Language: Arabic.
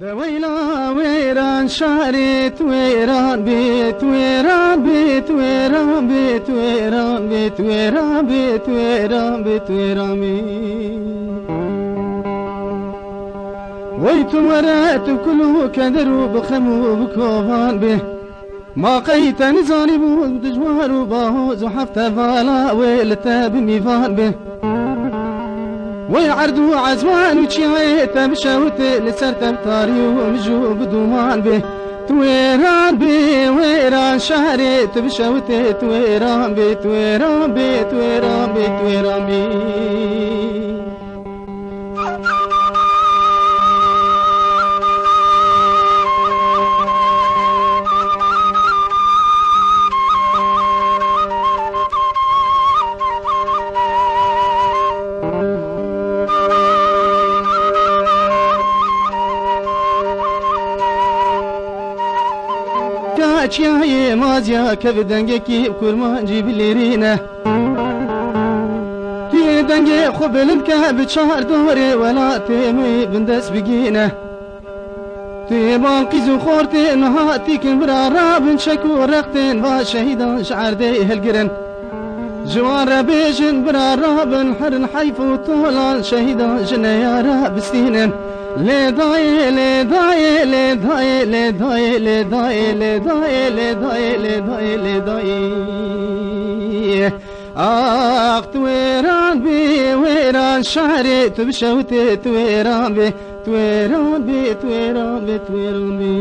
دويلا ويران شارت ويران بيت ويران بيت ويران بيت ويران بيت ويران بيت ويران بيت ويران ويتم ورات كله كدرو بخمو بكوفان به ما قيت نزاني بود دجوار وباهوز وحفته فالا ويلتا بميفان به ويعرضوا عزوان وشيعيت بشوت لسرت بطاري ومجو بدومان به تويران بي ويران شهرت بشوت تويران بي تويران بي تويران بي تويران بي كاچياي مازيا كبدنگكي كرمانجي بليرينه كي دنگي خبلمك بچار دوري ولا تيمي بندس بگينه تي بانقيزو خورتي نهاتي كبرا رابن شكو رقتين وشهيدا شعر دي هالقرن جوان ربيجن برا رابن حرن حيفو طولان شهيدا جنيا راب سنين لداي لداي لداي لداي لداي لداي لداي لداي لداي آخ تويران بي ويران شعري تبشوتي تويران بي تويران بي تويران بي تويران بي